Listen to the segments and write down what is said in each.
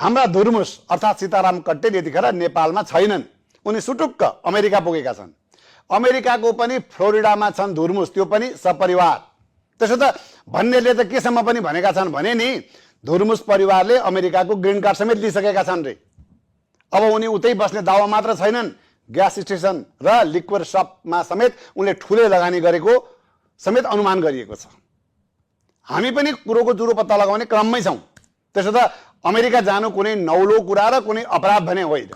हाम्रा धुर्मुस अर्थात् सीताराम कट्टेल यतिखेर नेपालमा छैनन्। उनी सुटुक्क अमेरिका पुगेका छन्। अमेरिकाको पनि फ्लोरिडामा छन् धुर्मुस, त्यो पनि सपरिवार। त्यसो त भन्नेले त केसम्म पनि भनेका छन् भने नि धुर्मुस परिवारले अमेरिकाको ग्रीन कार्ड समेत लिइसकेका छन् रे। अब उनी उतै बस्ने दावा मात्र छैनन्, ग्यास स्टेसन र लिक्वर शपमा समेत उनले ठुलै लगानी गरेको समेत अनुमान गरिएको छ। हामी पनि कुरोको जुरो पत्ता लगाउने क्रममै छौँ। त्यसो त अमेरिका जानु कुनै नौलो कुरा र कुनै अपराध भने होइन।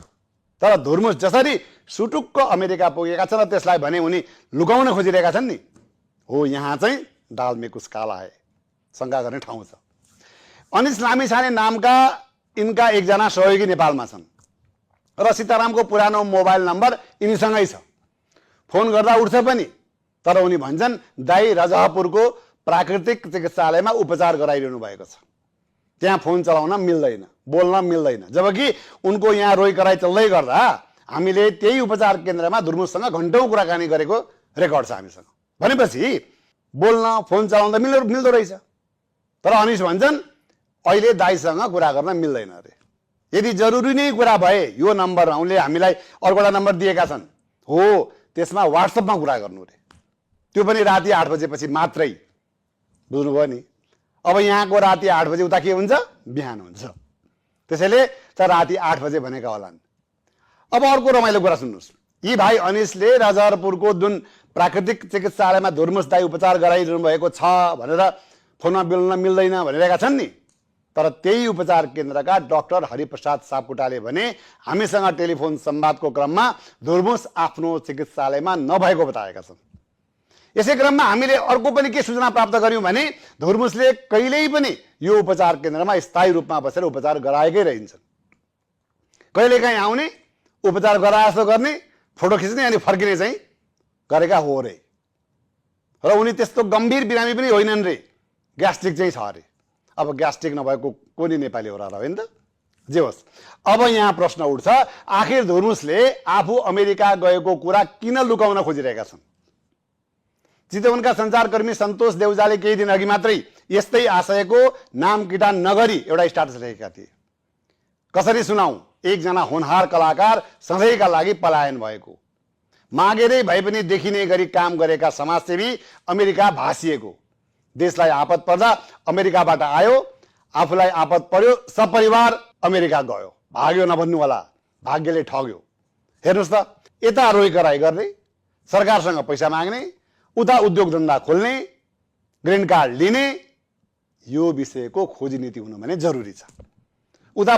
तर धुर्मुस जसरी सुटुक्क अमेरिका पुगेका छन् र त्यसलाई भने उनी लुकाउन खोजिरहेका छन् नि, हो यहाँ चाहिँ दाल में कुछ काला है, शङ्का गर्ने ठाउँ छ। अनिस लामिछाने नामका यिनका एकजना सहयोगी नेपालमा छन् र सीतारामको पुरानो मोबाइल नम्बर यिनीसँगै छ। फोन गर्दा उठ्छ पनि, तर उनी भन्छन् दाई रजहपुरको प्राकृतिक चिकित्सालयमा उपचार गराइरहनु भएको छ, त्यहाँ फोन चलाउन मिल्दैन, बोल्न मिल्दैन। जबकि उनको यहाँ रोइ कराइ चल्दै गर्दा हामीले त्यही उपचार केन्द्रमा धुर्मुससँग घण्टौं कुराकानी गरेको रेकर्ड छ हामीसँग। भनेपछि बोल्न फोन चलाउन त मिल्दो रहेछ। तर अनिस भन्छन् अहिले दाइसँग कुरा गर्न मिल्दैन अरे। यदि जरुरी नै कुरा भए यो नम्बरमा, उनले हामीलाई अर्कोवटा नम्बर दिएका छन्, हो त्यसमा व्हाट्सएपमा कुरा गर्नु रे, त्यो पनि राति 8 बजेपछि मात्रै। बुझ्नुभयो नि। अब यहाँको राति 8 बजे उता के हुन्छ, बिहान हुन्छ। त्यसैले त राति 8 बजे भनेका होलान्। अब अर्को रमाइलो कुरा सुन्नुहोस्। यी भाइ अनिसले रजहपुरको जुन प्राकृतिक चिकित्सालयमा धुर्मुस दाई उपचार गराइरहनु भएको छ भनेर फोनमा बोल्न मिल्दैन भनिरहेका छन् नि, तर त्यही उपचार केन्द्रका डाक्टर हरिप्रसाद सापकोटाले भने हामीसँग टेलिफोन संवादको क्रममा धुर्मुस आफ्नो चिकित्सालयमा नभएको बताएका छन्। यसै क्रममा हामीले अर्को पनि के सूचना प्राप्त गर्यौं भने धुर्मुसले कहिल्यै पनि यो उपचार केन्द्रमा स्थायी रूपमा बसेर उपचार गराएकै रहन्छन्। कहिलेकाहीँ आउने, उपचार गराए जस्तो गर्ने, फोटो खिच्ने अनि फर्किने चाहिँ गरेका हो रे। र उनी त्यस्तो गम्भीर बिरामी पनि होइनन् रे, ग्यास्ट्रिक चाहिँ छ अरे। अब ग्यास्ट्रिक नभएको कोही नेपाली हो र होइन त। जे होस्, अब यहाँ प्रश्न उठ्छ, आखिर धुर्मुसले आफू अमेरिका गएको कुरा किन लुकाउन खोजिरहेका छन्? चितवनका सञ्चारकर्मी सन्तोष देउजाले केही दिन अघि मात्रै यस्तै आशयको नाम किटान नगरी एउटा स्ट्याटस लेखेका थिए। कसरी सुनाऊ, एकजना होनहार कलाकार सधैँका लागि पलायन भएको, मागेरै भए पनि देखिने गरी काम गरेका समाजसेवी अमेरिका भासिएको, देशलाई आपत पर्दा अमेरिकाबाट आयो, आफूलाई आपत पर्यो सपरिवार अमेरिका गयो, भाग्यो नभन्नु होला, भाग्यले ठग्यो। हेर्नुहोस् त, यता रोइ कराइ गर्ने, सरकारसँग पैसा माग्ने, उता उद्योग धन्दा खोल्ने, ग्रीन कार्ड लिने, यो विषयको खोजी नीति हुनु भने जरुरी छ। उता